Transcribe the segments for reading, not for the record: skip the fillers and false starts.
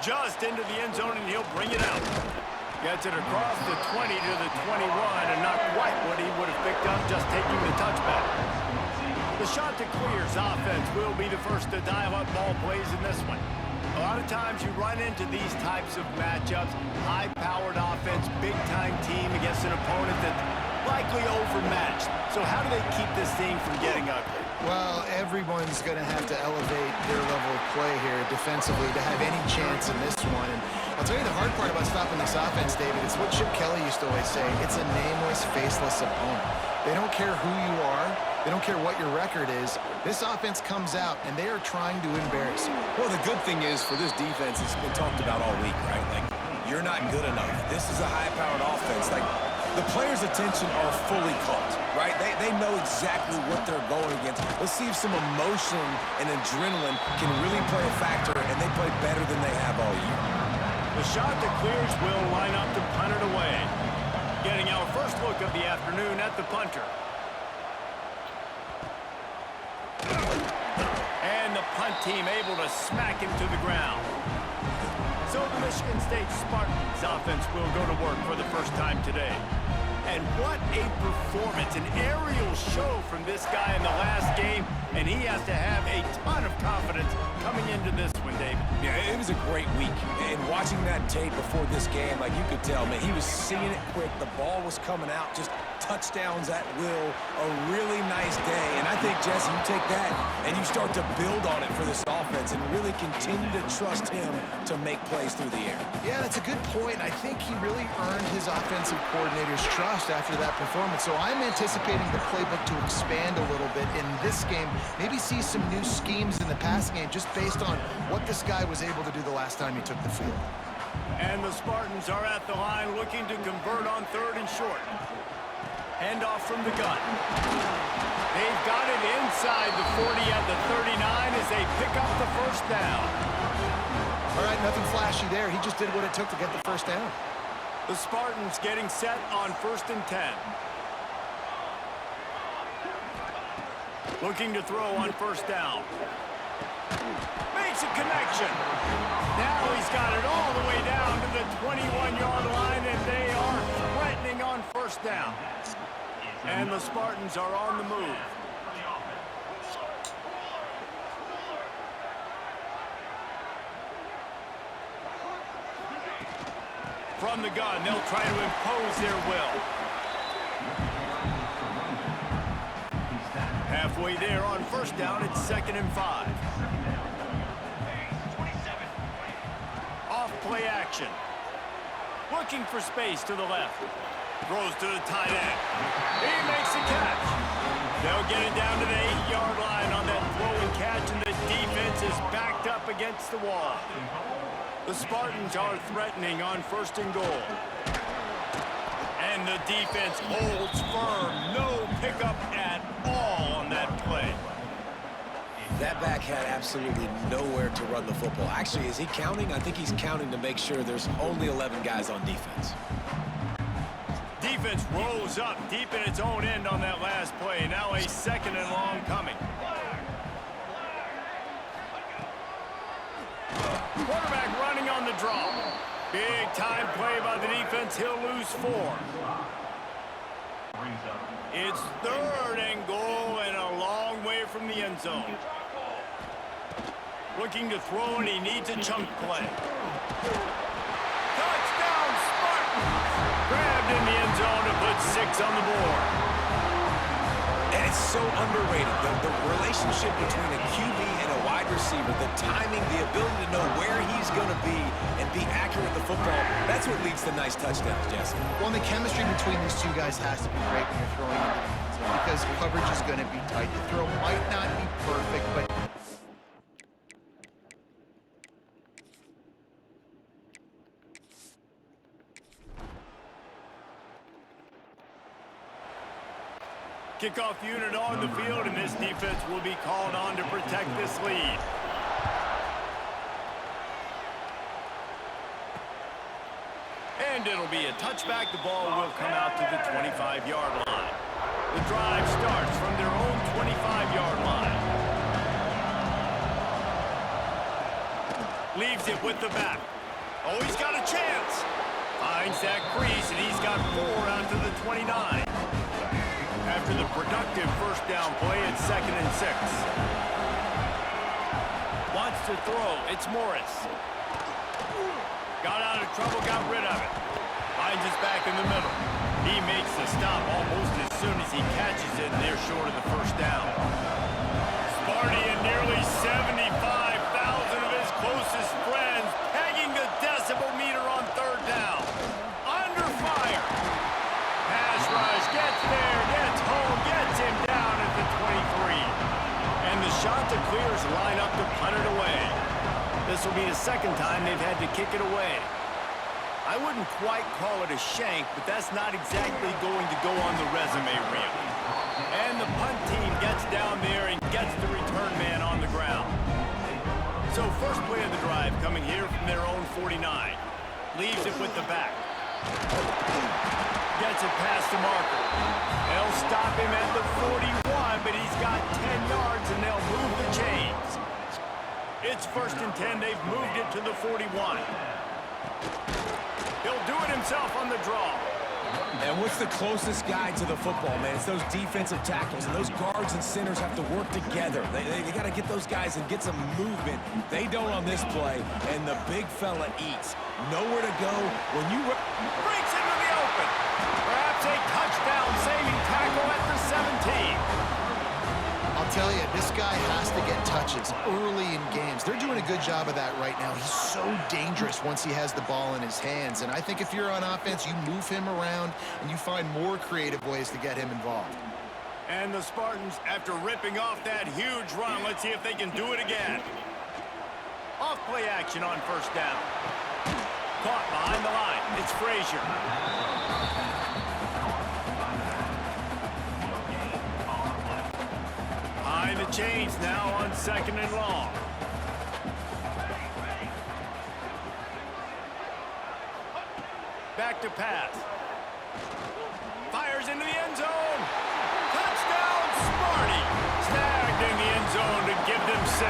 just into the end zone, and he'll bring it out. Gets it across the 20 to the 21, and not quite what he would have picked up just taking the touchback. The shot to clear's offense will be the first to dial up ball plays in this one. A lot of times you run into these types of matchups, high-powered offense, big-time team against an opponent that's likely overmatched. So how do they keep this thing from getting ugly? Well, everyone's going to have to elevate their level of play here defensively to have any chance in this one. And I'll tell you the hard part about stopping this offense, David, it's what Chip Kelly used to always say. It's a nameless, faceless opponent. They don't care who you are. They don't care what your record is. This offense comes out, and they are trying to embarrass you. Well, the good thing is for this defense, it's been talked about all week, right? Like, you're not good enough. This is a high-powered offense. Like, the players' attention are fully caught, right? They know exactly what they're going against. Let's see if some emotion and adrenaline can really play a factor, and they play better than they have all year. The shot that clears will line up to punt it away. Getting our first look of the afternoon at the punter. And the punt team able to smack him to the ground. So the Michigan State Spartans offense will go to work for the first time today. And what a performance, an aerial show from this guy in the last game, and he has to have a ton of confidence coming into this one, David. Yeah, it was a great week, and watching that tape before this game, like you could tell, man, he was seeing it quick. The ball was coming out, just touchdowns at will, a really nice day. And I think, Jesse, you take that and you start to build on it for this offense and really continue to trust him to make plays through the air. Yeah, that's a good point. I think he really earned his offensive coordinator's trust after that performance. So I'm anticipating the playbook to expand a little bit in this game, maybe see some new schemes in the passing game just based on what this guy was able to do the last time he took the field. And the Spartans are at the line looking to convert on 3rd and short. Handoff from the gun. They've got it inside the 40 at the 39 as they pick up the first down. All right, nothing flashy there. He just did what it took to get the first down. The Spartans getting set on 1st and 10. Looking to throw on 1st down. Makes a connection. Now he's got it all the way down to the 21-yard line, and they are threatening on 1st down. And the Spartans are on the move. From the gun, they'll try to impose their will. Halfway there on 1st down, it's 2nd and 5. Off play action. Looking for space to the left. Throws to the tight end. He makes a catch. They'll get it down to the 8-yard line on that throw and catch, and the defense is backed up against the wall. The Spartans are threatening on 1st and goal. And the defense holds firm. No pickup at all on that play. That back had absolutely nowhere to run the football. Actually, is he counting? I think he's counting to make sure there's only 11 guys on defense. Defense rose up deep in its own end on that last play. Now a 2nd and long coming. Quarterback running on the draw. Big time play by the defense. He'll lose 4. It's 3rd and goal and a long way from the end zone. Looking to throw, and he needs a chunk play. Touchdown, Spartans! Grabbed in the end zone to put 6 on the board. And it's so underrated. The relationship between a QB and a wide receiver, the timing, the ability to know where he's going to be and be accurate with the football, that's what leads to nice touchdowns, Jesse. Well, the chemistry between these two guys has to be great when you're throwing into the end zone because coverage is going to be tight. The throw might not be perfect, but kickoff unit on the field, and this defense will be called on to protect this lead. And it'll be a touchback. The ball will come out to the 25-yard line. The drive starts from their own 25-yard line. Leaves it with the back. finds that crease, and he's got 4 out to the 29. After the productive first down play, it's 2nd and 6. Wants to throw. It's Morris. Got out of trouble, got rid of it. Finds his back in the middle. He makes the stop almost as soon as he catches it, and they're short of the first down. Sparty and nearly 75,000 of his closest friends pegging the decibel meter on 3rd down. Under fire. Pass rush, gets there, gets home, gets him down at the 23. And the Chanticleers line up to punt it away. This will be the 2nd time they've had to kick it away. I wouldn't quite call it a shank, but that's not exactly going to go on the resume reel. And the punt team gets down there and gets the return man on the ground. So first play of the drive coming here from their own 49. Leaves it with the back. Gets it past the marker. They'll stop him at the 41, but he's got 10 yards and they'll move the chains. It's 1st and 10. They've moved it to the 41. He'll do it himself on the draw. And what's the closest guy to the football, man? It's those defensive tackles, and those guards and centers have to work together. They got to get those guys and get some movement. They don't on this play, and the big fella eats. Nowhere to go when you... Breaks into the open. Perhaps a touchdown-saving tackle at the 17. I'll tell you, this guy has to get touches early in games. They're doing a good job of that right now. He's so dangerous once he has the ball in his hands. And I think if you're on offense, you move him around and you find more creative ways to get him involved. And the Spartans, after ripping off that huge run, let's see if they can do it again. Off play action on 1st down. Caught behind the line. It's Frazier. Behind the chains now on 2nd and long. Back to pass. Fires into the end zone. Touchdown, Sparty. Snagged in the end zone to give them 6.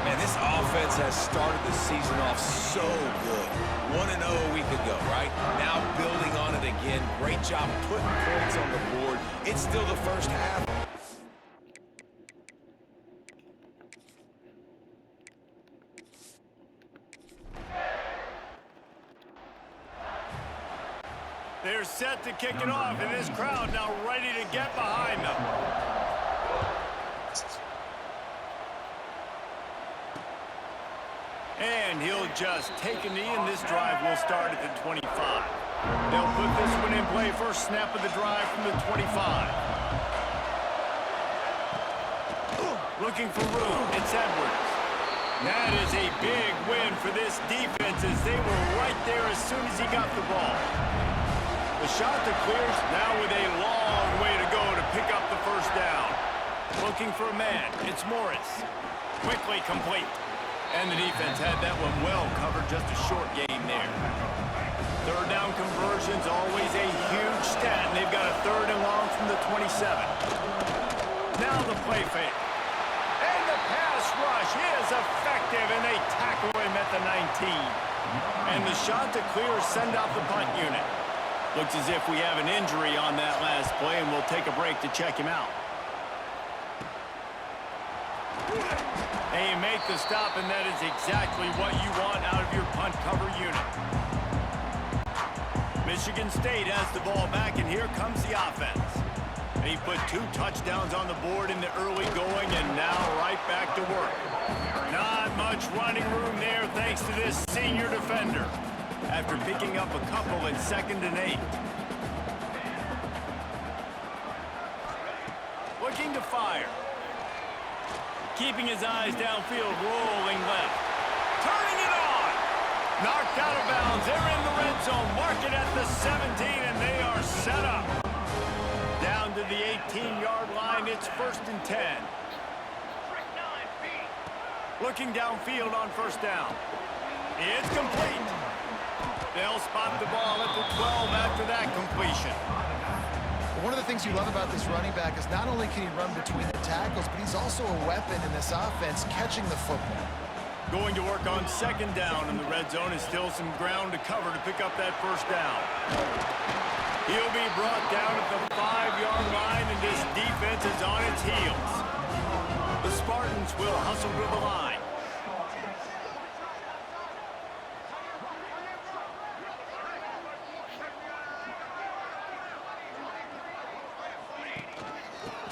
Man, this offense has started the season off so good. 1-0 a week ago, right? Now building on it again. Great job putting points on the board. It's still the first half. They're set to kick it off, and this crowd now ready to get behind them. And he'll just take a knee, and this drive will start at the 25. They'll put this one in play. First snap of the drive from the 25. Looking for room. It's Edwards. That is a big win for this defense as they were right there as soon as he got the ball. The Chanticleers now with a long way to go to pick up the first down. Looking for a man. It's Morris. Quickly complete. And the defense had that one well covered. Just a short game there. 3rd down conversion's always a huge stat, and they've got a 3rd and long from the 27. Now the play fake. And the pass rush is effective, and they tackle him at the 19. And the Chanticleers send out the punt unit. Looks as if we have an injury on that last play, and we'll take a break to check him out. And you make the stop, and that is exactly what you want out of your punt cover unit. Michigan State has the ball back, and here comes the offense. He put 2 touchdowns on the board in the early going, and now right back to work. Not much running room there thanks to this senior defender, after picking up a couple at 2nd and 8. Looking to fire. Keeping his eyes downfield, rolling left. Turning it on! Knocked out of bounds. They're in the red zone. Mark it at the 17, and they are set up. Down to the 18-yard line. It's 1st and 10. Looking downfield on 1st down. It's complete. They'll spot the ball at the 12 after that completion. One of the things you love about this running back is not only can he run between the tackles, but he's also a weapon in this offense catching the football. Going to work on second down, and the red zone is still some ground to cover to pick up that first down. He'll be brought down at the 5-yard line, and this defense is on its heels. The Spartans will hustle to the line.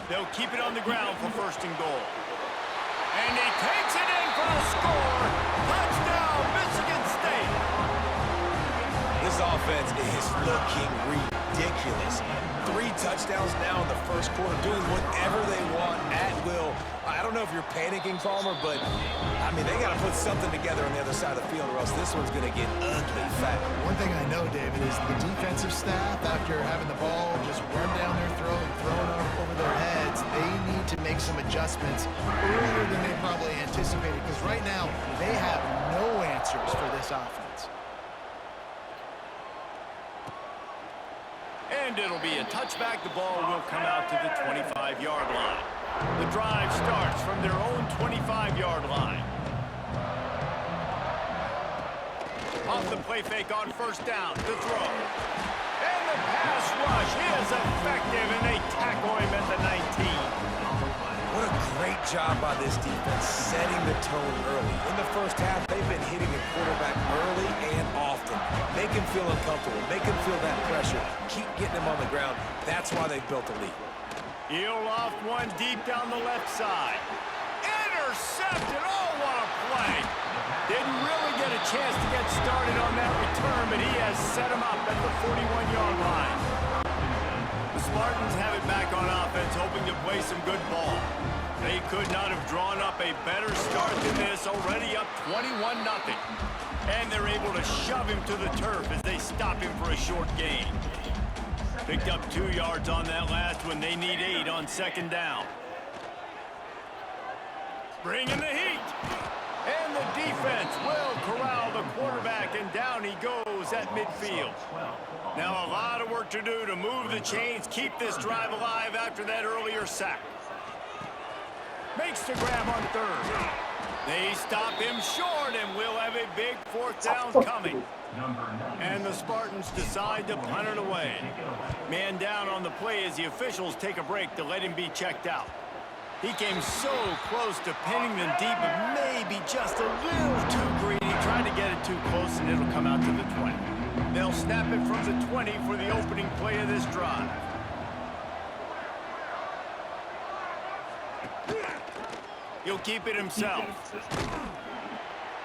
They'll keep it on the ground for first and goal. And he takes it in for the score. Touchdown, Michigan State. This offense is looking ridiculous. 3 touchdowns now in the first quarter, doing whatever they want at will. I don't know if you're panicking, Palmer, but, I mean, they got to put something together on the other side of the field, or else this one's going to get ugly fast. One thing I know, David, is the defensive staff, after having the ball just run down their throat and thrown over their heads, they need to make some adjustments earlier than they probably anticipated, because right now they have no answers for this offense. And it'll be a touchback. The ball will come out to the 25-yard line. The drive starts from their own 25-yard line. Off the play fake on first down. The throw. And the pass rush is effective, and they tackle him at the 19. What a great job by this defense setting the tone early. In the first half, they've been hitting the quarterback early and often. Make him feel uncomfortable. Make him feel that pressure. Keep getting him on the ground. That's why they've built a lead. He'll loft one deep down the left side. Intercepted. Oh, what a play. Didn't really get a chance to get started on that return, but he has set him up at the 41-yard line. The Spartans have it back on offense, hoping to play some good ball. They could not have drawn up a better start than this, already up 21-0. And they're able to shove him to the turf as they stop him for a short gain. Picked up 2 yards on that last one. They need 8 on second down. Bringing the heat. And the defense will corral the quarterback, and down he goes at midfield. Now a lot of work to do to move the chains, keep this drive alive after that earlier sack. Makes the grab on third. They stop him short, and we'll have a big fourth down coming. And the Spartans decide to punt it away. Man down on the play as the officials take a break to let him be checked out. He came so close to pinning them deep, but maybe just a little too greedy. Trying to get it too close, and it'll come out to the 20. They'll snap it from the 20 for the opening play of this drive. He'll keep it himself.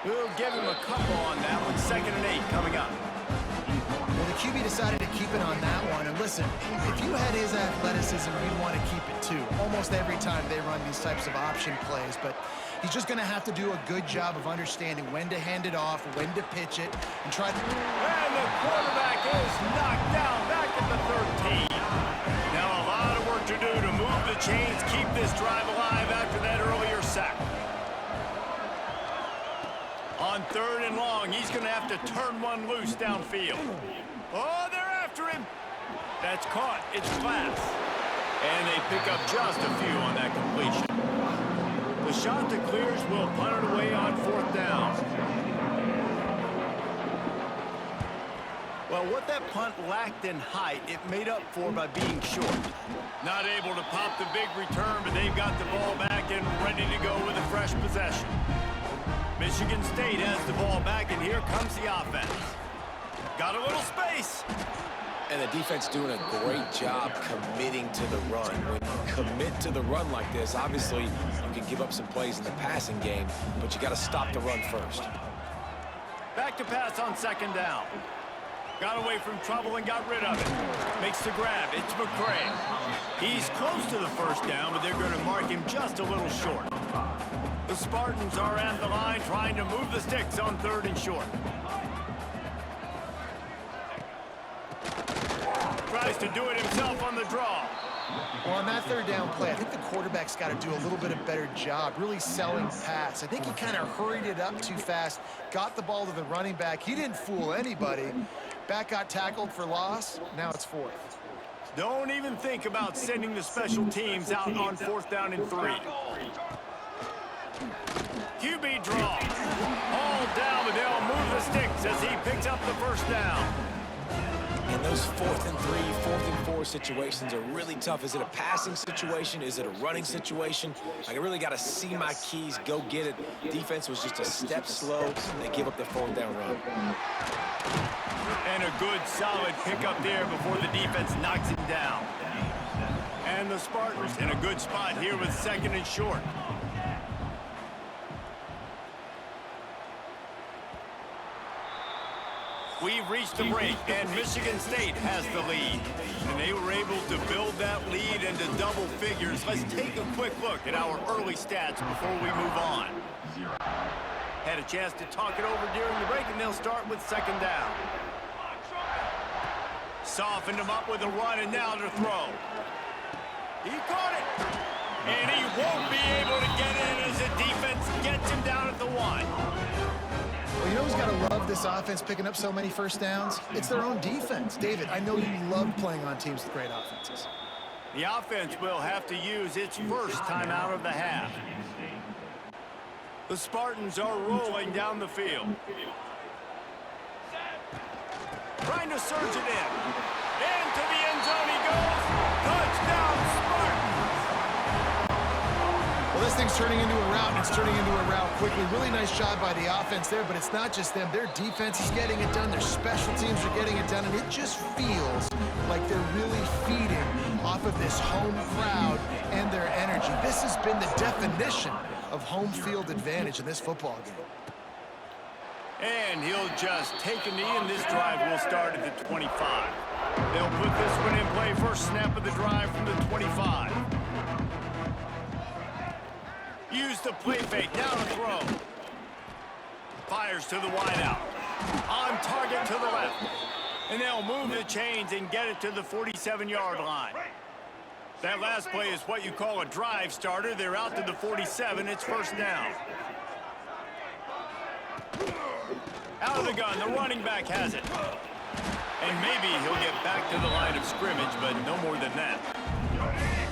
We'll give him a couple on that one. 2nd and 8 coming up. Well, the QB decided to keep it on that one. And listen, if you had his athleticism, you'd want to keep it too. Almost every time they run these types of option plays. But he's just going to have to do a good job of understanding when to hand it off, when to pitch it, and try to... And the quarterback is knocked down back at the 13. Now a lot of work to do to move the chains, keep this drive alive after that earlier sack. On 3rd and long, he's going to have to turn one loose downfield. Oh, they're after him. That's caught. It's Class. And they pick up just a few on that completion. The shot that clears will punt it away on 4th down. Well, what that punt lacked in height, it made up for by being short. Not able to pop the big return, but they've got the ball back and ready to go with a fresh possession. Michigan State has the ball back, and here comes the offense. Got a little space. And the defense doing a great job committing to the run. When you commit to the run like this, obviously you can give up some plays in the passing game, but you got to stop the run first. Back to pass on 2nd down. Got away from trouble and got rid of it. Makes the grab. It's McCray. He's close to the first down, but they're going to mark him just a little short. The Spartans are at the line trying to move the sticks on 3rd and short. Tries to do it himself on the draw. Well, on that 3rd down play, I think the quarterback's got to do a little bit of better job really selling pass. I think he kind of hurried it up too fast, got the ball to the running back. He didn't fool anybody. Back got tackled for loss. Now it's 4th. Don't even think about sending the special teams out on 4th down and 3. QB draw. brought down, but they'll move the sticks as he picks up the first down. And those 4th and 3, 4th and 4 situations are really tough. Is it a passing situation? Is it a running situation? Like, I really got to see my keys, go get it. Defense was just a step slow. They give up the 4th down run. And a good, solid pickup there before the defense knocks him down. And the Spartans in a good spot here with 2nd and short. We've reached the break, and Michigan State has the lead. And they were able to build that lead into double figures. Let's take a quick look at our early stats before we move on. Had a chance to talk it over during the break, and they'll start with 2nd down. Softened him up with a run, and now to throw. He caught it. And he won't be able to get in as the defense gets him down at the 1. Well, you know who's got to love this offense picking up so many first downs? It's their own defense. David, I know you love playing on teams with great offenses. The offense will have to use its first time out of the half. The Spartans are rolling down the field. Trying to surge it in. Into the end zone he goes. Touchdown, Spartans! Well, this thing's turning into a route, and it's turning into a route quickly. Really nice job by the offense there, but it's not just them. Their defense is getting it done. Their special teams are getting it done, and it just feels like they're really feeding off of this home crowd and their energy. This has been the definition of home field advantage in this football game. And he'll just take a knee, and this drive will start at the 25. They'll put this one in play. First snap of the drive from the 25. Use the play fake, now to throw. Fires to the wideout. On target to the left. And they'll move the chains and get it to the 47-yard line. That last play is what you call a drive starter. They're out to the 47. It's first down. Out of the gun, the running back has it. And maybe he'll get back to the line of scrimmage, but no more than that.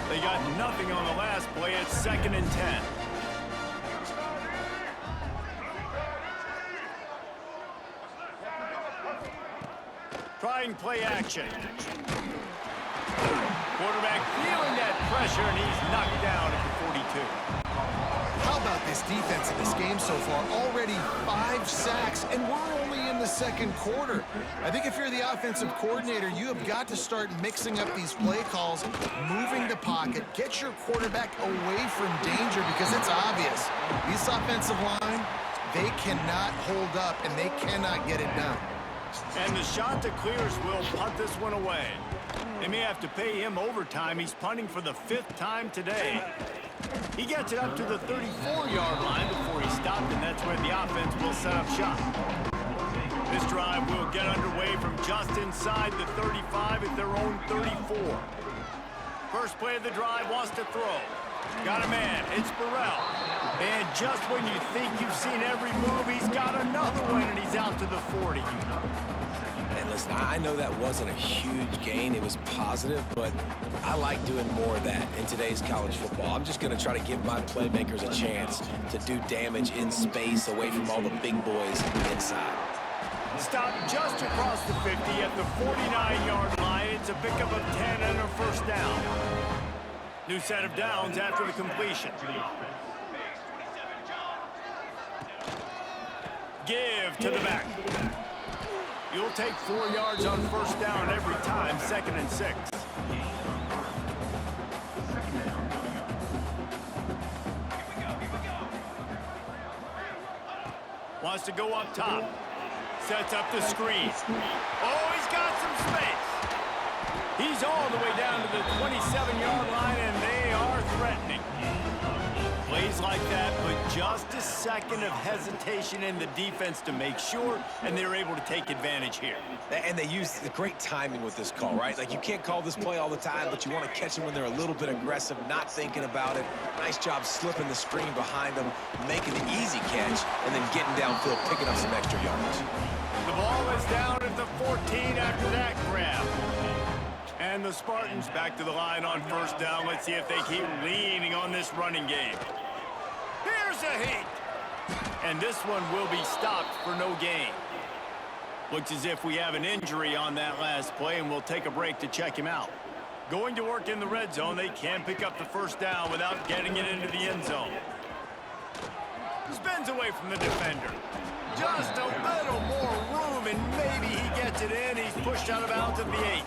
They got nothing on the last play. It's 2nd and 10. Trying play action. Quarterback feeling that pressure, and he's knocked down at the 42. How about this defense in this game so far? Already 5 sacks, and we're only in the 2nd quarter. I think if you're the offensive coordinator, you have got to start mixing up these play calls, moving the pocket, get your quarterback away from danger, because it's obvious. This offensive line, they cannot hold up, and they cannot get it done. And the shot that clears will punt this one away. They may have to pay him overtime. He's punting for the 5th time today. He gets it up to the 34-yard line before he stopped, and that's where the offense will set up shop. This drive will get underway from just inside the 35 at their own 34. First play of the drive, wants to throw. Got a man, it's Burrell. And just when you think you've seen every move, he's got another one, and he's out to the 40. And listen, I know that wasn't a huge gain. It was positive, but I like doing more of that in today's college football. I'm just going to try to give my playmakers a chance to do damage in space away from all the big boys inside. Stopped just across the 50 at the 49-yard line. It's a pickup of 10 and a first down. New set of downs after the completion. Give to the back. You'll take 4 yards on first down every time, 2nd and 6. Wants to go up top. Sets up the screen. Oh, he's got some space. He's all the way down to the 27-yard line, and they are threatening. Plays like that, but just a second of hesitation in the defense to make sure, and they're able to take advantage here. And they use the great timing with this call, right? Like, you can't call this play all the time, but you want to catch them when they're a little bit aggressive, not thinking about it. Nice job slipping the screen behind them, making the easy catch, and then getting downfield, picking up some extra yards. The ball is down at the 14 after that grab. And the Spartans back to the line on first down. Let's see if they keep leaning on this running game. Here's a heat. And this one will be stopped for no gain. Looks as if we have an injury on that last play, and we'll take a break to check him out. Going to work in the red zone, they can pick up the first down without getting it into the end zone. Spins away from the defender. Just a little more room, and maybe he gets it in. He's pushed out of bounds at the 8.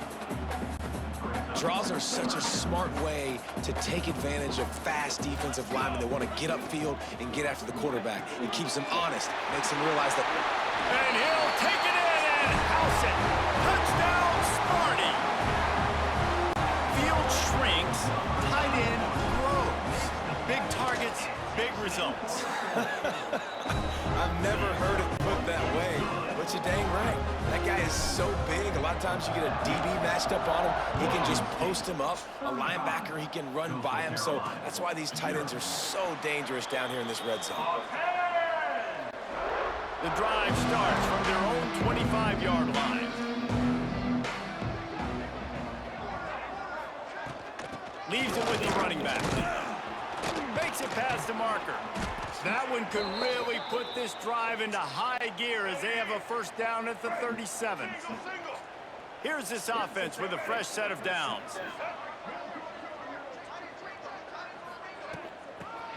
Draws are such a smart way to take advantage of fast defensive linemen that want to get upfield and get after the quarterback. It keeps them honest, makes them realize that. And he'll take it in and house it. Touchdown, Sparty. Field shrinks, tight end grows. Big targets, big results. I've never heard it put that way, but you're dang right. That guy is so big. A lot of times you get a DB matched up on him. He can just post him up. A linebacker, he can run by him. So that's why these tight ends are so dangerous down here in this red zone. The drive starts from their own 25-yard line. Leaves it with the running back. Makes it past the marker. That one could really put this drive into high gear as they have a first down at the 37. Here's this offense with a fresh set of downs.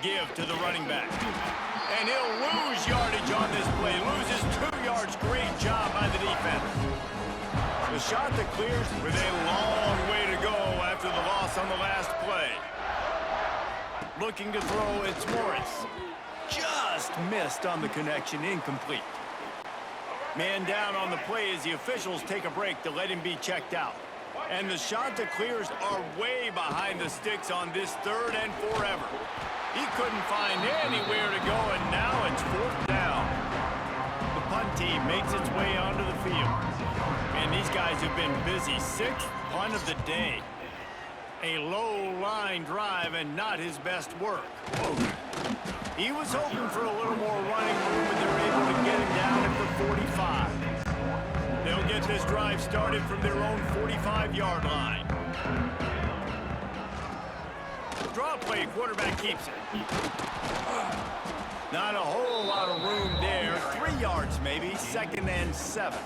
Give to the running back. And he'll lose yardage on this play. Loses 2 yards. Great job by the defense. The shot that clears with a long way to go after the loss on the last play. Looking to throw, it's Morris. Just missed on the connection, incomplete. Man down on the play as the officials take a break to let him be checked out. And the shot that clears are way behind the sticks on this 3rd and forever. He couldn't find anywhere to go, and now it's 4th down. The punt team makes its way onto the field. And these guys have been busy. 6th punt of the day. A low-line drive and not his best work. He was hoping for a little more running room, and they're able to get him down at the 45. They'll get this drive started from their own 45-yard line. Draw play, quarterback keeps it. Not a whole lot of room there. 3 yards maybe, 2nd and 7.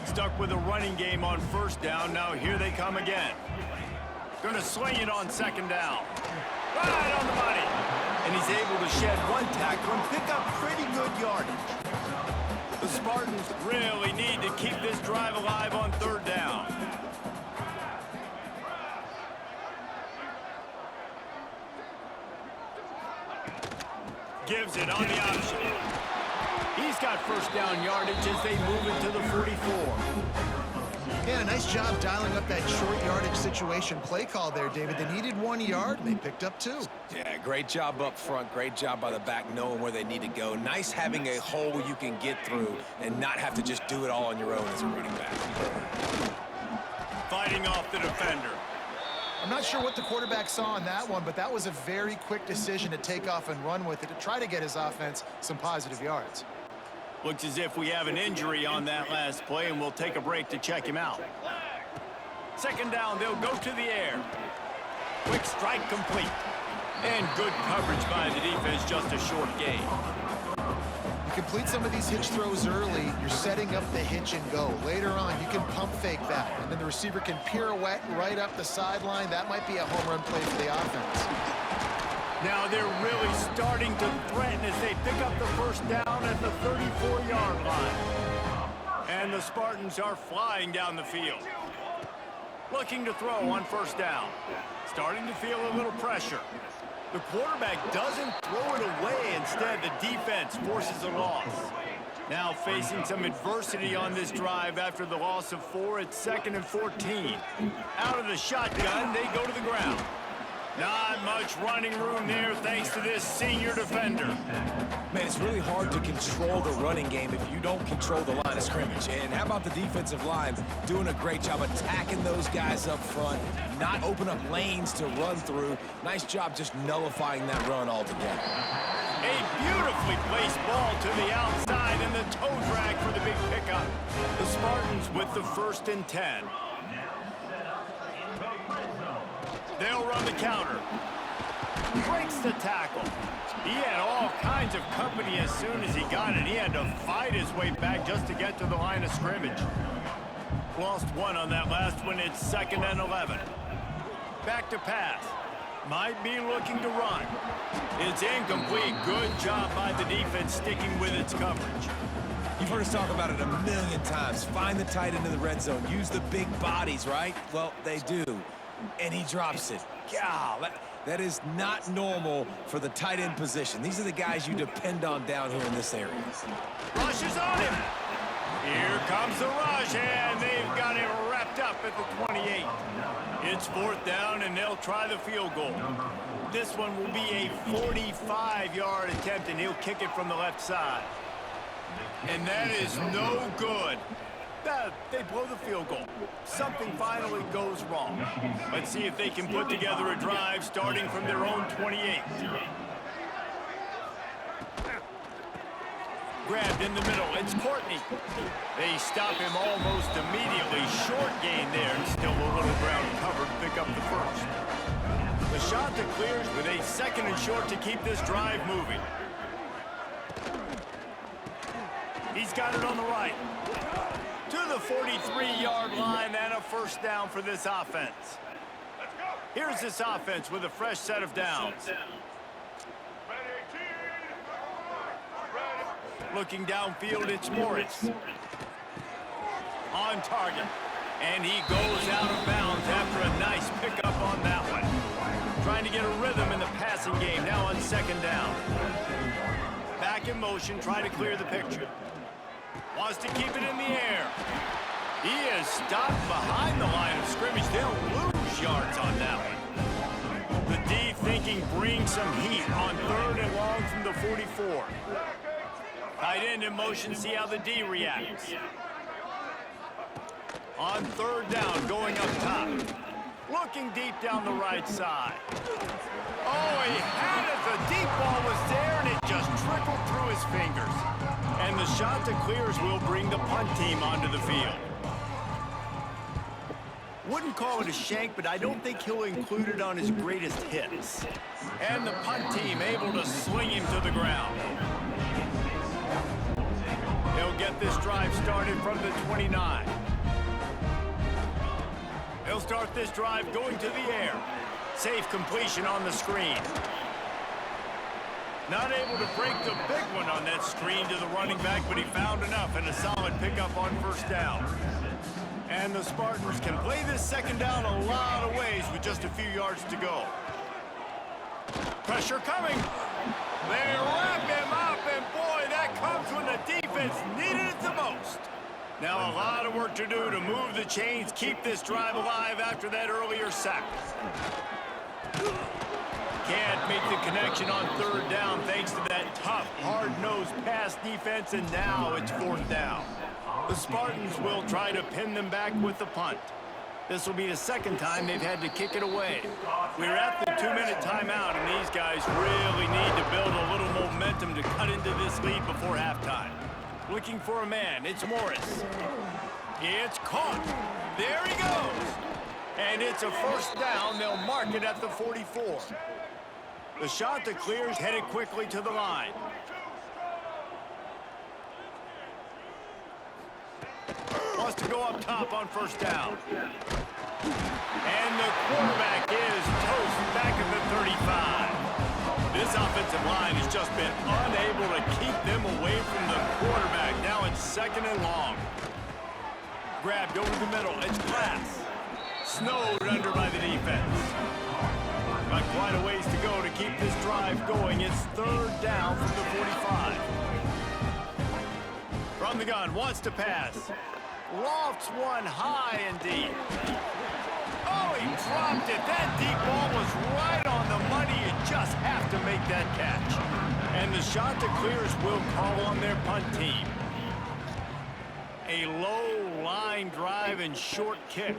Stuck with a running game on 1st down. Now here they come again. Gonna swing it on 2nd down. Right on the money. And he's able to shed 1 tackle and pick up pretty good yardage. The Spartans really need to keep this drive alive on 3rd down. Gives it on the option. He's got 1st down yardage as they move it to the 44. Yeah, nice job dialing up that short yardage situation play call there, David. They needed 1 yard, and they picked up 2. Yeah, great job up front. Great job by the back knowing where they need to go. Nice having a hole you can get through and not have to just do it all on your own as a running back. Fighting off the defender. I'm not sure what the quarterback saw on that one, but that was a very quick decision to take off and run with it to try to get his offense some positive yards. Looks as if we have an injury on that last play, and we'll take a break to check him out. 2nd down, they'll go to the air. Quick strike complete. And good coverage by the defense, just a short gain. You complete some of these hitch throws early, you're setting up the hitch and go. Later on, you can pump fake that, and then the receiver can pirouette right up the sideline. That might be a home run play for the offense. Now they're really starting to threaten as they pick up the 1st down at the 34-yard line. And the Spartans are flying down the field. Looking to throw on 1st down. Starting to feel a little pressure. The quarterback doesn't throw it away. Instead, the defense forces a loss. Now facing some adversity on this drive after the loss of 4. It's 2nd and 14. Out of the shotgun, they go to the ground. Not much running room there thanks to this senior defender. Man, it's really hard to control the running game if you don't control the line of scrimmage. And how about the defensive line doing a great job attacking those guys up front, not open up lanes to run through. Nice job just nullifying that run altogether. A beautifully placed ball to the outside and the toe drag for the big pickup. The Spartans with the 1st and 10. They'll run the counter. Breaks the tackle. He had all kinds of company as soon as he got it. He had to fight his way back just to get to the line of scrimmage. Lost one on that last one. It's 2nd and 11. Back to pass. Might be looking to run. It's incomplete. Good job by the defense sticking with its coverage. You've heard us talk about it a million times. Find the tight end in the red zone. Use the big bodies, right? Well, they do. And he drops it. God, that is not normal for the tight end position. These are the guys you depend on down here in this area. Rush is on him. Here comes the rush, and they've got him wrapped up at the 28. It's 4th down, and they'll try the field goal. This one will be a 45-yard attempt, and he'll kick it from the left side. And that is no good. They blow the field goal. Something finally goes wrong. Let's see if they can put together a drive starting from their own 28. Grabbed in the middle. It's Courtney. They stop him almost immediately. Short gain there, and still a little ground covered to pick up the first. The shot that clears with a 2nd and short to keep this drive moving. He's got it on the right. To the 43-yard line and a 1st down for this offense. Here's this offense with a fresh set of downs. Looking downfield, it's Morris. On target. And he goes out of bounds after a nice pickup on that one. Trying to get a rhythm in the passing game now on 2nd down. Back in motion, trying to clear the picture. Wants to keep it in the air. He is stopped behind the line of scrimmage. They'll lose yards on that one. The D thinking bring some heat on 3rd and long from the 44. Tight end in motion, see how the D reacts. On 3rd down, going up top. Looking deep down the right side. Oh, he had it. The deep ball was there, and it just trickled through his fingers. And the shot that clears will bring the punt team onto the field. Wouldn't call it a shank, but I don't think he'll include it on his greatest hits. And the punt team able to swing him to the ground. They'll get this drive started from the 29. They'll start this drive going to the air. Safe completion on the screen. Not able to break the big one on that screen to the running back, but he found enough and a solid pickup on 1st down. And the Spartans can play this 2nd down a lot of ways with just a few yards to go. Pressure coming. They wrap him up, and boy, that comes when the defense needed it the most. Now a lot of work to do to move the chains, keep this drive alive after that earlier sack. Can't make the connection on 3rd down thanks to that tough, hard-nosed pass defense, and now it's 4th down. The Spartans will try to pin them back with the punt. This will be the 2nd time they've had to kick it away. We're at the 2-minute timeout, and these guys really need to build a little momentum to cut into this lead before halftime. Looking for a man, it's Morris. It's caught. There he goes. And it's a 1st down. They'll mark it at the 44. The shot that clears headed quickly to the line. Wants to go up top on 1st down. And the quarterback is toast back at the 35. This offensive line has just been unable to keep them away from the quarterback. Now it's 2nd and long. Grabbed over the middle. It's Glass. Snowed under by the defense. Got quite a ways to go to keep this drive going. It's 3rd down from the 45. From the gun, wants to pass. Lofts one high and deep. Oh, he dropped it. That deep ball was right on the money. You just have to make that catch. And the shot that clears will call on their punt team. A low line drive and short kick.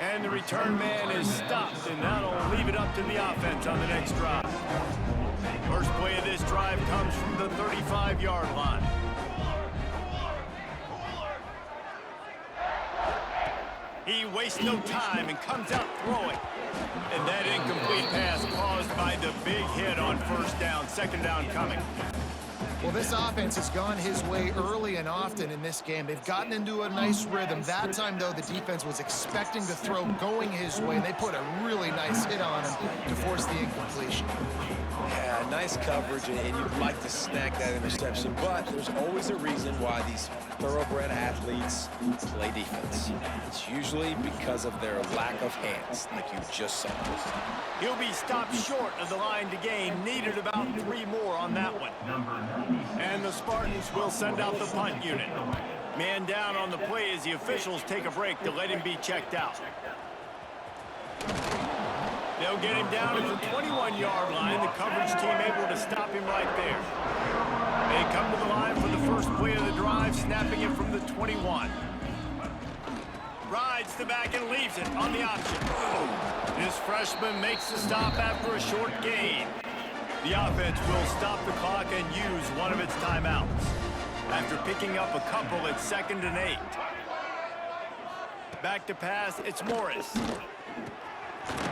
And the return man is stopped, and that'll leave it up to the offense on the next drive. First play of this drive comes from the 35-yard line. He wastes no time and comes out throwing. And that incomplete pass caused by the big hit on first down, second down coming. Well, this offense has gone his way early and often in this game. They've gotten into a nice rhythm. That time, though, the defense was expecting to throw going his way, and they put a really nice hit on him to force the incompletion. Yeah, nice coverage, and you'd like to snag that interception, but there's always a reason why these thoroughbred athletes play defense. It's usually because of their lack of hands, like you just saw. He'll be stopped short of the line to gain. Needed about 3 more on that one. And the Spartans will send out the punt unit. Man down on the play as the officials take a break to let him be checked out. They'll get him down at the 21-yard line. The coverage team able to stop him right there. They come to the line for the first play of the drive, snapping it from the 21. Rides the back and leaves it on the option. This freshman makes the stop after a short gain. The offense will stop the clock and use one of its timeouts. After picking up a couple at 2nd and 8. Back to pass, it's Morris.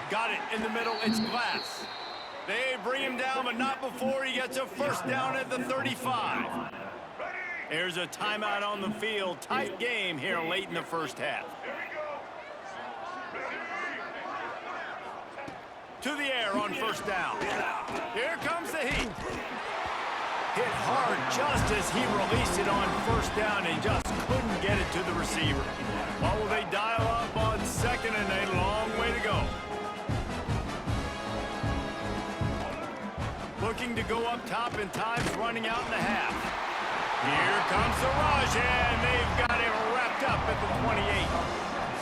Got it in the middle, it's Glass. They bring him down, but not before he gets a first down at the 35. There's a timeout on the field. Tight game here late in the first half. To the air on first down. Here comes the heat. Hit hard just as he released it on first down and just couldn't get it to the receiver. What will they dial up on 2nd and 8? Long way to go. Looking to go up top, and time's running out in the half. Here comes the rush, and they've got it wrapped up at the 28.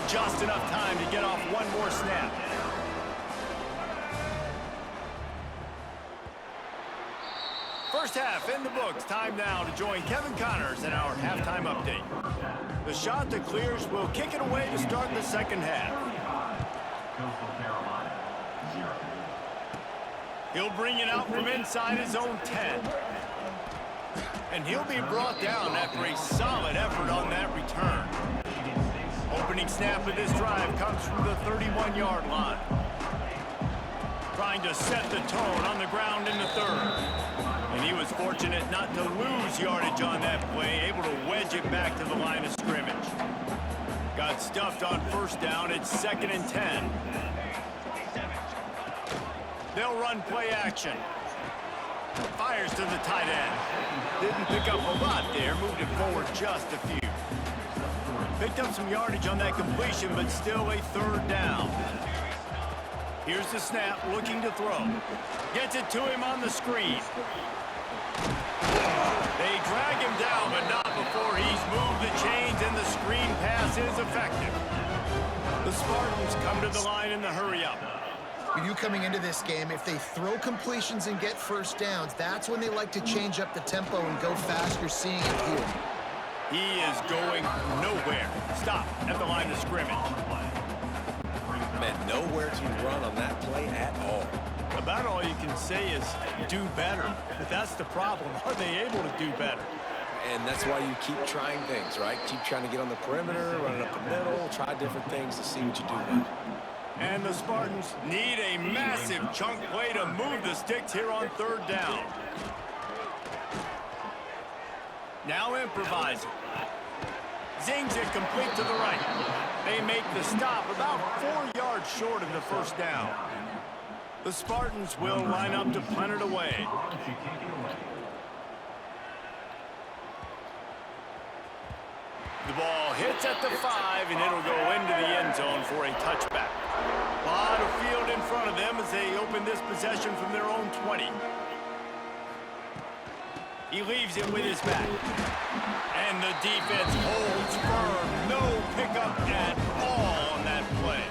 Just enough time to get off one more snap. First half in the books. Time now to join Kevin Connors in our halftime update. The shot that clears will kick it away to start the second half. He'll bring it out from inside his own 10. And he'll be brought down after a solid effort on that return. Opening snap of this drive comes from the 31-yard line. Trying to set the tone on the ground in the third. And he was fortunate not to lose yardage on that play, able to wedge it back to the line of scrimmage. Got stuffed on first down. It's 2nd and 10. They'll run play action. Fires to the tight end. Didn't pick up a lot there. Moved it forward just a few. Picked up some yardage on that completion, but still a 3rd down. Here's the snap, looking to throw. Gets it to him on the screen. They drag him down, but not before he's moved the chains, and the screen pass is effective. The Spartans come to the line in the hurry-up. For you coming into this game, if they throw completions and get first downs, that's when they like to change up the tempo and go fast. You're seeing it here. He is going nowhere. Stop at the line of scrimmage. Man, nowhere to run on that play at all. About all you can say is do better. But that's the problem. Are they able to do better? And that's why you keep trying things, right? Keep trying to get on the perimeter, run it up the middle, try different things to see what you do well. And the Spartans need a massive chunk play to move the sticks here on 3rd down. Now improvising. Zings it complete to the right. They make the stop about 4 yards short of the first down. The Spartans will line up to punt it away. The ball hits at the 5, and it'll go into the end zone for a touchback. A lot of field in front of them as they open this possession from their own 20. He leaves it with his back. And the defense holds firm. No pickup at all on that play.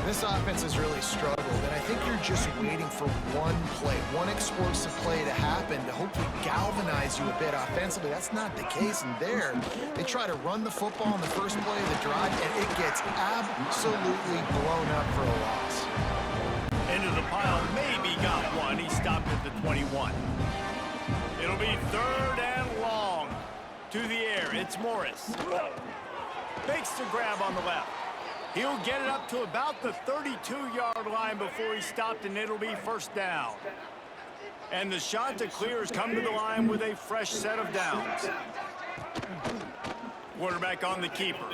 This offense has really struggled, and I think you're just waiting for one play, one explosive play to happen to hopefully galvanize you a bit offensively. That's not the case, and there, they try to run the football in the first play of the drive, and it gets absolutely blown up for a loss. Into the pile, maybe got one. He stopped at the 21. It'll be 3rd and long. To the air, it's Morris. Makes the grab on the left. He'll get it up to about the 32-yard line before he stopped, and it'll be first down. And the Chanticleers come to the line with a fresh set of downs. Quarterback on the keeper.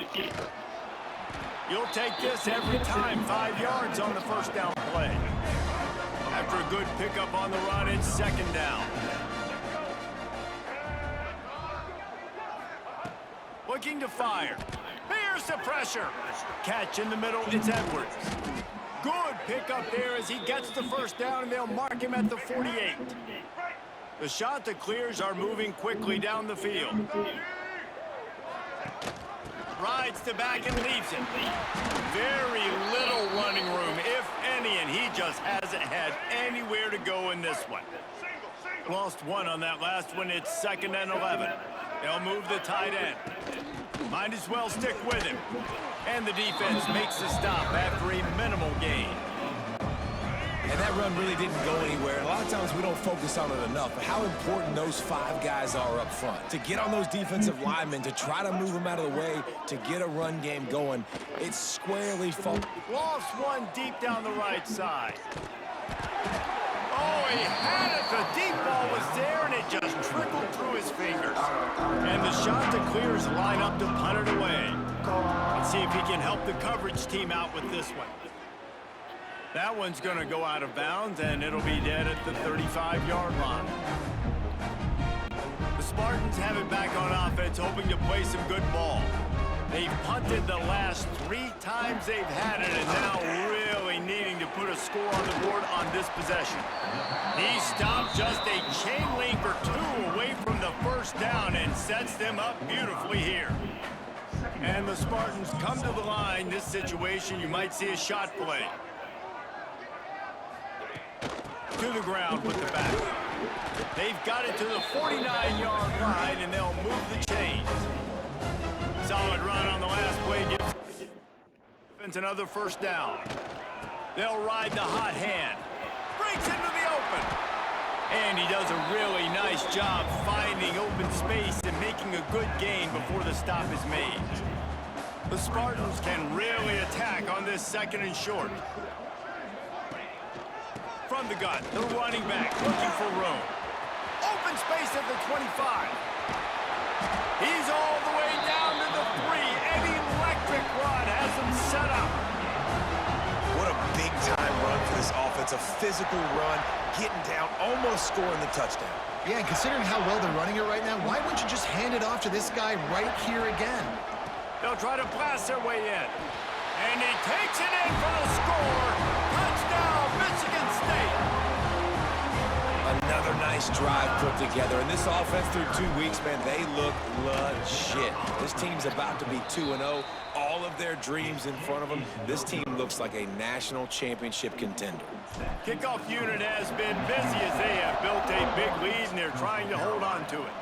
You'll take this every time. 5 yards on the first down play. After a good pickup on the run, it's second down. Looking to fire. Here's the pressure. Catch in the middle, it's Edwards. Good pickup there as he gets the first down, and they'll mark him at the 48. The Chanticleers are moving quickly down the field. Rides the back and leaves it. Very little running room, if any, and he just hasn't had anywhere to go in this one. Lost one on that last one. It's 2nd and 11. They'll move the tight end. Might as well stick with him. And the defense makes the stop after a minimal gain. And that run really didn't go anywhere. A lot of times we don't focus on it enough, but how important those 5 guys are up front. To get on those defensive linemen, to try to move them out of the way, to get a run game going, it's squarely focused. Lost one deep down the right side. Oh, he had it. The deep ball was there, and it just trickled through his fingers. And the Chanticleers line up to punt it away. Let's see if he can help the coverage team out with this one. That one's going to go out of bounds, and it'll be dead at the 35-yard line. The Spartans have it back on offense, hoping to play some good ball. They've punted the last 3 times they've had it, and now really needing to put a score on the board on this possession. He stopped just a chain link or 2 away from the first down and sets them up beautifully here. And the Spartans come to the line. This situation, you might see a shot play. To the ground with the back. They've got it to the 49-yard line, and they'll move the chains. Solid run on the last play gives another first down. They'll ride the hot hand. Breaks into the open. And he does a really nice job finding open space and making a good gain before the stop is made. The Spartans can really attack on this 2nd and short. From the gun, the running back looking for room. Open space at the 25. He's all the way down to the 3. An electric run has him set up. What a big-time run for this offense. A physical run, getting down, almost scoring the touchdown. Yeah, and considering how well they're running it right now, why wouldn't you just hand it off to this guy right here again? They'll try to blast their way in. And he takes it in for the score. Touchdown, Michigan State. Another nice drive put together. And this offense through 2 weeks, man, they look legit. This team's about to be 2-0. All of their dreams in front of them. This team looks like a national championship contender. Kickoff unit has been busy as they have built a big lead, and they're trying to hold on to it.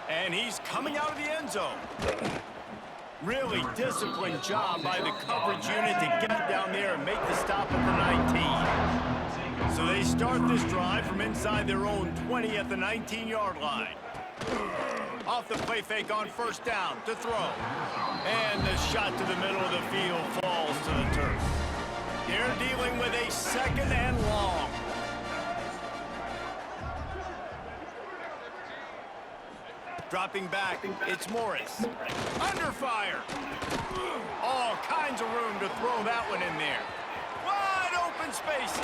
And he's coming out of the end zone. Really disciplined job by the coverage unit to get down there and make the stop at the 19. So they start this drive from inside their own 20 at the 19-yard line. Off the play fake on first down to throw. And the shot to the middle of the field falls to the turf. They're dealing with a 2nd and long. Dropping back, it's Morris. Under fire. All kinds of room to throw that one in there. Wide open spaces.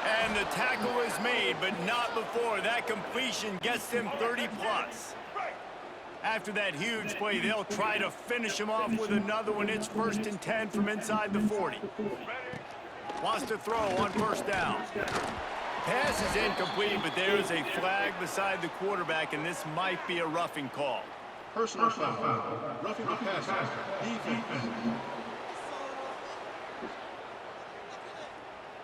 And the tackle is made, but not before that completion gets them 30+. After that huge play, they'll try to finish him off with another one. It's 1st and 10 from inside the 40. Wants to throw on first down. Pass is incomplete, but there's a flag beside the quarterback, and this might be a roughing call. Personal foul. Roughing the passer. Defense.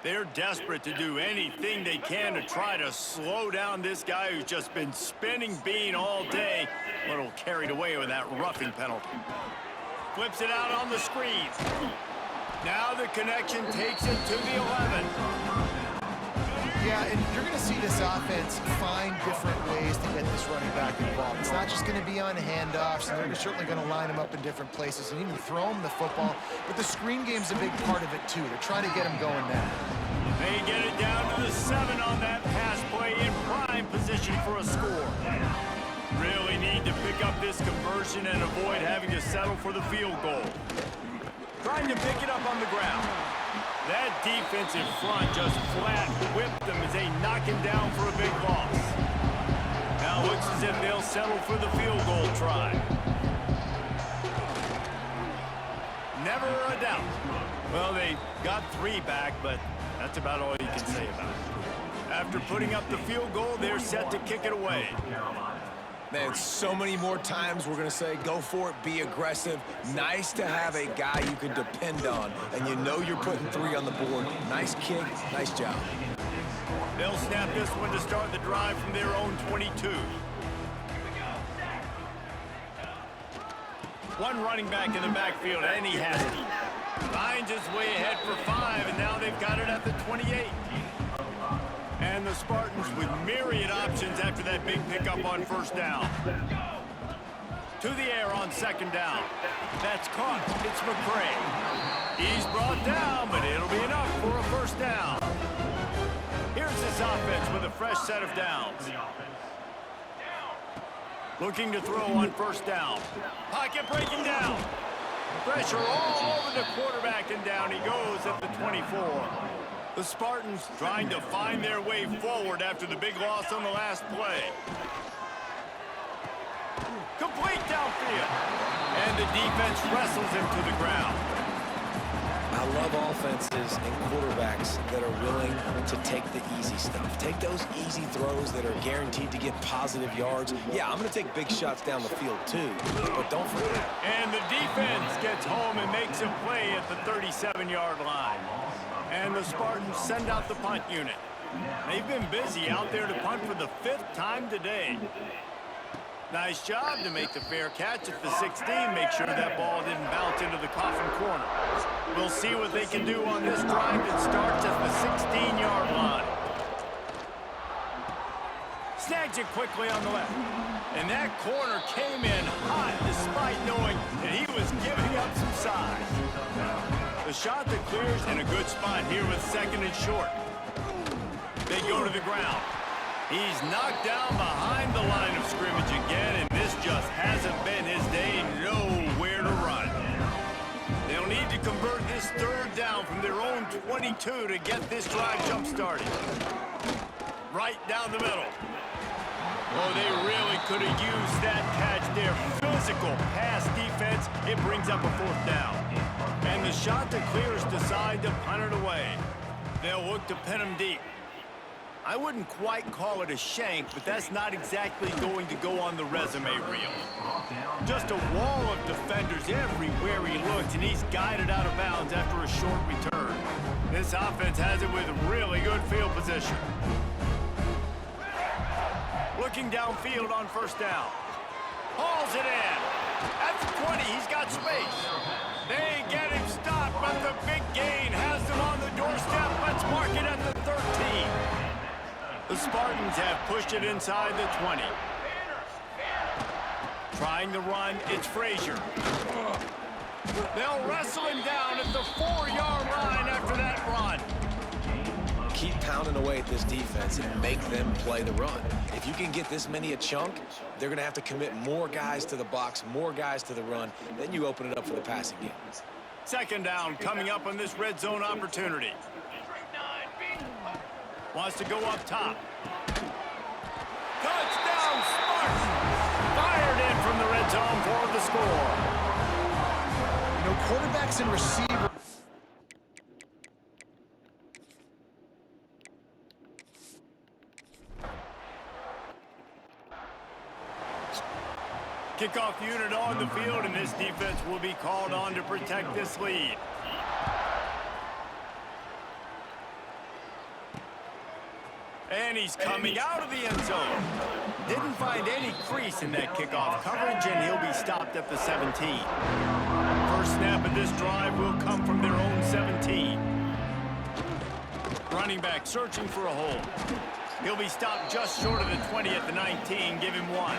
They're desperate to do anything they can to try to slow down this guy who's just been spinning bean all day. A little carried away with that roughing penalty. Flips it out on the screen. Now the connection takes it to the 11. Yeah, and you're going to see this offense find different ways to get this running back involved. It's not just going to be on handoffs, and they're certainly going to line him up in different places and even throw him the football. But the screen game's a big part of it, too. They're trying to get him going now. They get it down to the 7 on that pass play in prime position for a score. Really need to pick up this conversion and avoid having to settle for the field goal. Trying to pick it up on the ground. That defensive front just flat whipped them as they knock him down for a big loss. Now looks as if they'll settle for the field goal try. Never a doubt. Well, they got 3 back, but that's about all you can say about it. After putting up the field goal, they're set to kick it away. Man, so many more times we're going to say, go for it, be aggressive. Nice to have a guy you can depend on, and you know you're putting 3 on the board. Nice kick, nice job. They'll snap this one to start the drive from their own 22. One running back in the backfield, and he has it. Finds his way ahead for 5, and now they've got it at the 28. And the Spartans with myriad options after that big pickup on first down. To the air on second down. That's caught. It's McCray. He's brought down, but it'll be enough for a first down. Here's this offense with a fresh set of downs. Looking to throw on first down. Pocket breaking down. Pressure all over the quarterback, and down he goes at the 24. The Spartans trying to find their way forward after the big loss on the last play. Complete downfield. And the defense wrestles him to the ground. I love offenses and quarterbacks that are willing to take the easy stuff. Take those easy throws that are guaranteed to get positive yards. Yeah, I'm going to take big shots down the field too, but don't forget. And the defense gets home and makes a play at the 37-yard line. And the Spartans send out the punt unit. They've been busy out there to punt for the 5th time today. Nice job to make the fair catch at the 16. Make sure that ball didn't bounce into the coffin corner. We'll see what they can do on this drive that starts at the 16-yard line. Snags it quickly on the left. And that corner came in hot despite knowing that he was giving up some size. The shot that clears in a good spot here with second and short. They go to the ground. He's knocked down behind the line of scrimmage again, and this just hasn't been his day. Nowhere to run. They'll need to convert this 3rd down from their own 22 to get this drive jump-started. Right down the middle. Oh, they really could have used that catch there. Physical pass defense. It brings up a 4th down. And the shot that clears decide to punt it away. They'll look to pin him deep. I wouldn't quite call it a shank, but that's not exactly going to go on the resume reel. Just a wall of defenders everywhere he looks, and he's guided out of bounds after a short return. This offense has it with really good field position. Looking downfield on first down. Hauls it in. At the 20, he's got space. They get him stopped, but the big gain has them on the doorstep. Let's mark it at the 13. The Spartans have pushed it inside the 20. Trying to run, it's Frazier. They'll wrestle him down at the 4-yard line after that run. Keep pounding away at this defense and make them play the run. If you can get this many a chunk, they're going to have to commit more guys to the box, more guys to the run. Then you open it up for the passing game. 2nd down coming up on this red zone opportunity. Wants to go up top. Touchdown, Spartans! Fired in from the red zone for the score. You know, quarterbacks and receivers. Kickoff unit on the field, and this defense will be called on to protect this lead. And he's coming out of the end zone. Didn't find any crease in that kickoff coverage, and he'll be stopped at the 17. First snap of this drive will come from their own 17. Running back searching for a hole. He'll be stopped just short of the 20 at the 19. Give him 1.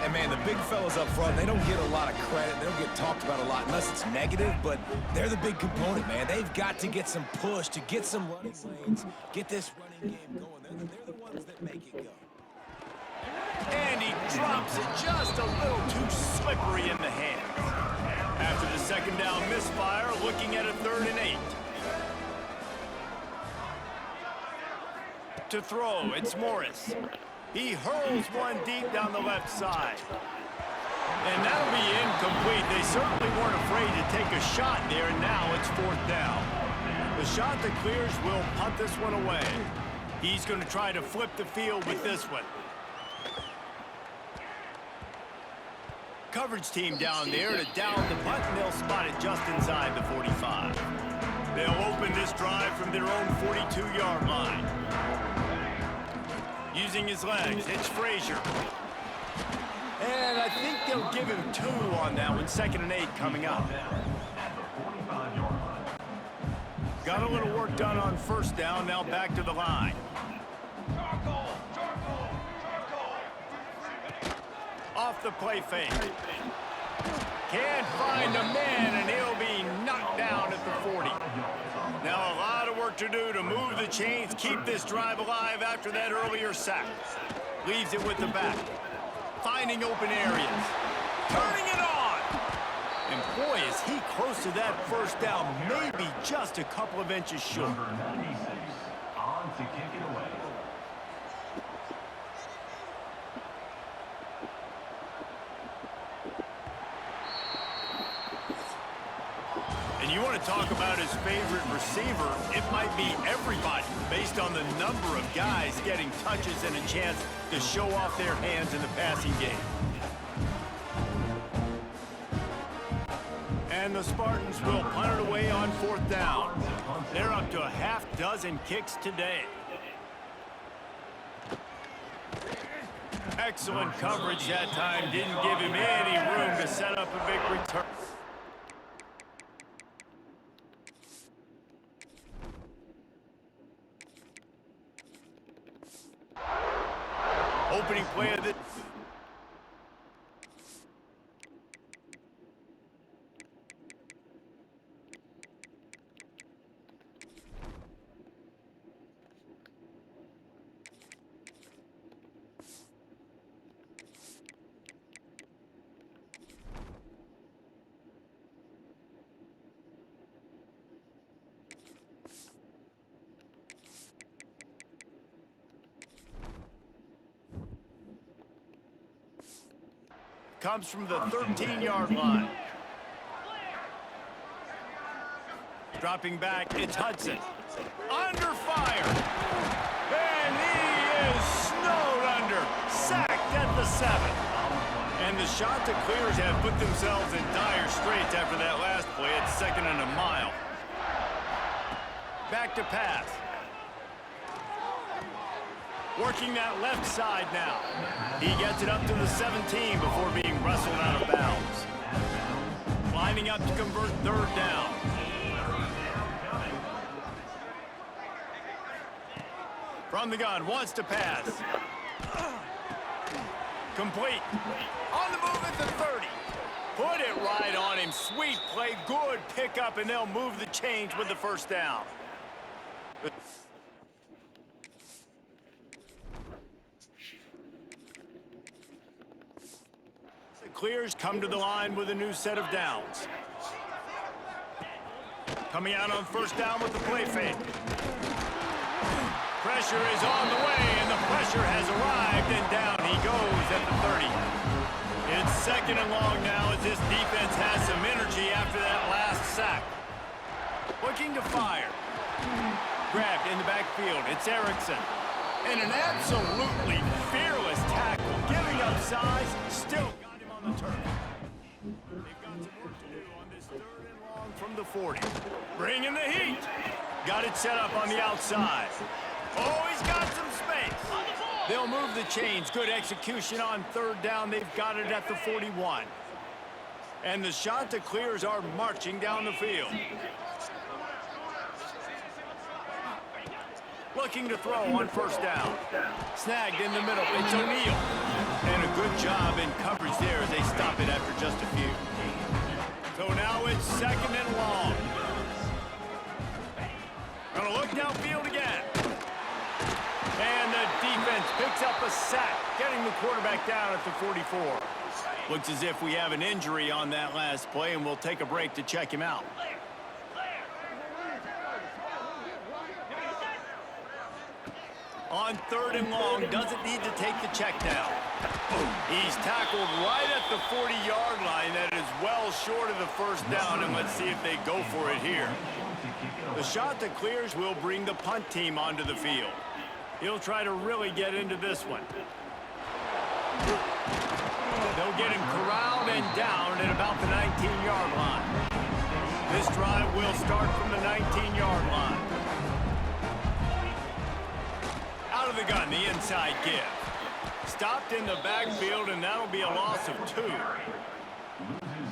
And, man, the big fellas up front, they don't get a lot of credit. They don't get talked about a lot unless it's negative, but they're the big component, man. They've got to get some push, to get some running lanes, get this running game going. They're the ones that make it go. And he drops it just a little too slippery in the hands. After the second down misfire, looking at a 3rd and 8. To throw, it's Morris. He hurls one deep down the left side. And that'll be incomplete. They certainly weren't afraid to take a shot there, and now it's 4th down. The shot that clears will punt this one away. He's going to try to flip the field with this one. Coverage team down there to down the punt, and they'll spot it just inside the 45. They'll open this drive from their own 42-yard line. Using his legs, it's Frazier. And I think they'll give him 2 on that one. 2nd and 8 coming up. Got a little work done on 1st down, now back to the line. Off the play fake. Can't find a man, and he'll be knocked down at the 40. Now a lot of work to do to move the chains, keep this drive alive after that earlier sack. Leaves it with the back. Finding open areas. Turning it on! And boy, is he close to that 1st down, maybe just a couple of inches short. Number 96, on to kick it away. And you want to talk about his favorite receiver, it might be everybody, based on the number of guys getting touches and a chance to show off their hands in the passing game. And the Spartans will punt it away on 4th down. They're up to a half-dozen kicks today. Excellent coverage that time. Didn't give him any room to set up a big return. Opening play of the... Comes from the 13-yard line. Dropping back, it's Hudson. Under fire. And he is snowed under. Sacked at the 7. And the shot to clears have put themselves in dire straits after that last play. It's 2nd and a mile. Back to pass. Working that left side now. He gets it up to the 17 before being wrestled out of bounds. Lining up to convert 3rd down. From the gun, wants to pass. Complete. On the move at the 30. Put it right on him. Sweet play, good pickup, and they'll move the chains with the 1st down. Clears come to the line with a new set of downs. Coming out on 1st down with the play fake. Pressure is on the way, and the pressure has arrived, and down he goes at the 30. It's 2nd and long now as this defense has some energy after that last sack. Looking to fire. Grabbed in the backfield. It's Erickson. And an absolutely fearless tackle, giving up size, still the turn. They've got some work to do on this 3rd and long from the 40. Bringing the heat. Got it set up on the outside. Oh, he's got some space. They'll move the chains. Good execution on 3rd down. They've got it at the 41. And the shot to clears are marching down the field. Looking to throw on first down. Snagged in the middle. It's O'Neal. And a good job in coverage there as they stop it after just a few. So now it's second and long. Gonna look downfield again. And the defense picks up a sack, getting the quarterback down at the 44. Looks as if we have an injury on that last play, and we'll take a break to check him out. On third and long, doesn't need to take the check down. He's tackled right at the 40-yard line. That is well short of the first down, and let's see if they go for it here. The shot that clears will bring the punt team onto the field. He'll try to really get into this one. They'll get him corralled and down at about the 19-yard line. This drive will start from the 19-yard line. Out of the gun, the inside give. Stopped in the backfield, and that'll be a loss of 2.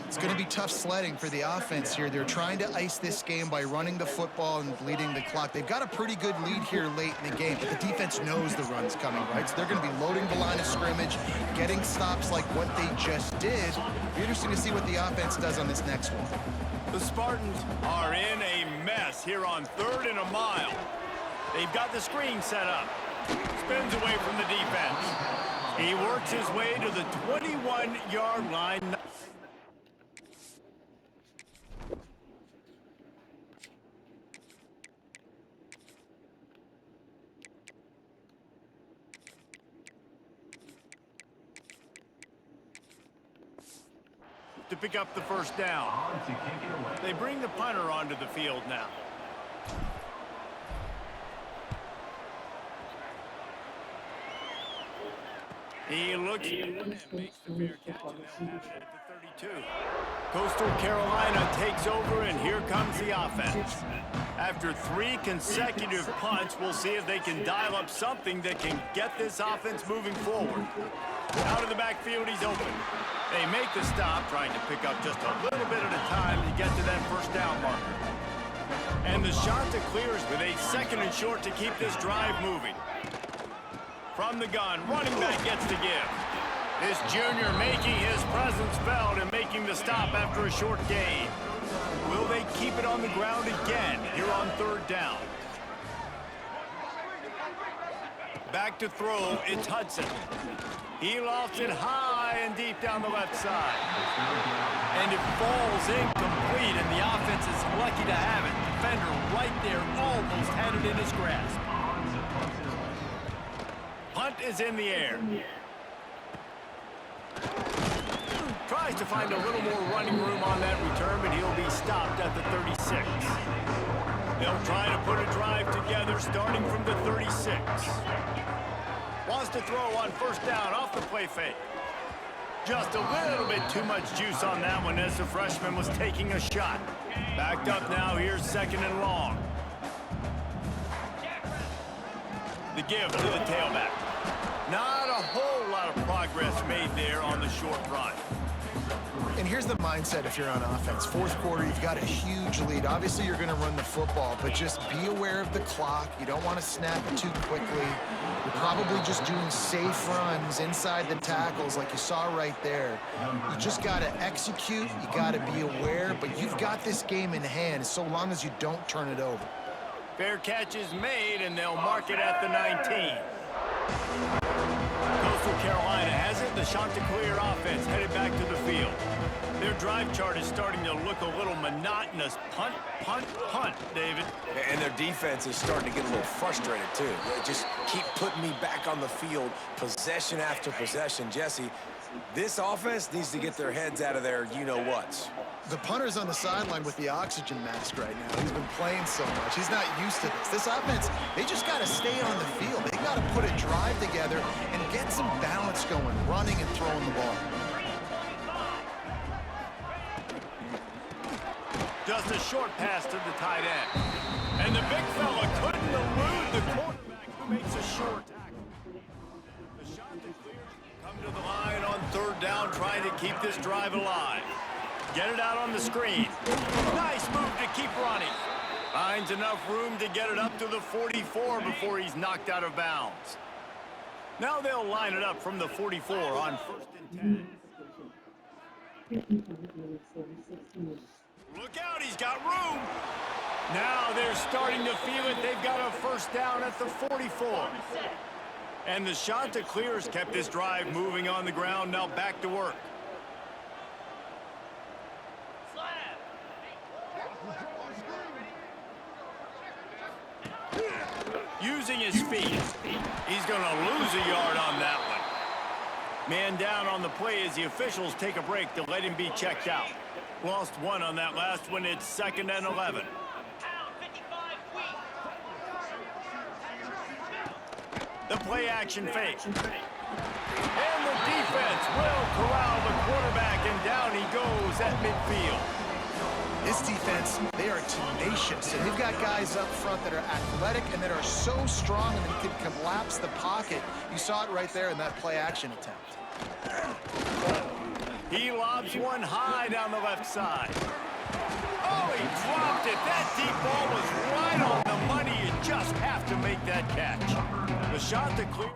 It's going to be tough sledding for the offense here. They're trying to ice this game by running the football and bleeding the clock. They've got a pretty good lead here late in the game, but the defense knows the run's coming, right? So they're going to be loading the line of scrimmage, getting stops like what they just did. It'll be interesting to see what the offense does on this next one. The Spartans are in a mess here on third and a mile. They've got the screen set up. Spins away from the defense. He works his way to the 21-yard line. To pick up the first down. They bring the punter onto the field now. He looks and makes the fair catch, and they'll have it at the 32. Coastal Carolina takes over, and here comes the offense. After 3 consecutive punts, we'll see if they can dial up something that can get this offense moving forward. Out of the backfield, he's open. They make the stop, trying to pick up just a little bit at a time to get to that first down marker. And the shot that clears with a second and short to keep this drive moving. From the gun, running back gets the give. This junior making his presence felt and making the stop after a short gain. Will they keep it on the ground again here on third down? Back to throw, it's Hudson. He lofts it high and deep down the left side. And it falls incomplete, and the offense is lucky to have it. Defender right there almost had it in his grasp. Punt is in the air. Tries to find a little more running room on that return, but he'll be stopped at the 36. They'll try to put a drive together starting from the 36. Wants to throw on first down off the play fake. Just a little bit too much juice on that one as the freshman was taking a shot. Backed up now, here's second and long. The give to the tailback. Not a whole lot of progress made there on the short run. And here's the mindset if you're on offense. Fourth quarter, you've got a huge lead. Obviously, you're going to run the football, but just be aware of the clock. You don't want to snap it too quickly. You're probably just doing safe runs inside the tackles like you saw right there. You just got to execute. You got to be aware, but you've got this game in hand so long as you don't turn it over. Fair catch is made, and they'll mark it at the 19. Coastal Carolina has it. The Chanticleer offense headed back to the field. Their drive chart is starting to look a little monotonous. Punt, punt, punt, David. And their defense is starting to get a little frustrated, too. They just keep putting me back on the field, possession after possession. Jesse, this offense needs to get their heads out of their you-know-whats. The punter's on the sideline with the oxygen mask right now. He's been playing so much. He's not used to this. This offense, they just got to stay on the field. They got to put a drive together and get some balance going, running and throwing the ball. Just a short pass to the tight end. And the big fella couldn't elude the quarterback who makes a short tackle. The Chanticleer come to the line on third down, trying to keep this drive alive. Get it out on the screen. Nice move to keep running. Finds enough room to get it up to the 44 before he's knocked out of bounds. Now they'll line it up from the 44 on 1st and 10. Look out, he's got room. Now they're starting to feel it. They've got a first down at the 44. And the shot to clear has kept this drive moving on the ground. Now back to work. Using his feet. He's going to lose a yard on that one. Man down on the play as the officials take a break to let him be checked out. Lost one on that last one. It's 2nd and 11. The play action fake. And the defense will corral the quarterback, and down he goes at midfield. This defense, they are tenacious, and they've got guys up front that are athletic and that are so strong and they can collapse the pocket. You saw it right there in that play action attempt. He lobs one high down the left side. Oh, he dropped it. That deep ball was right on the money. You just have to make that catch. The shot to clear.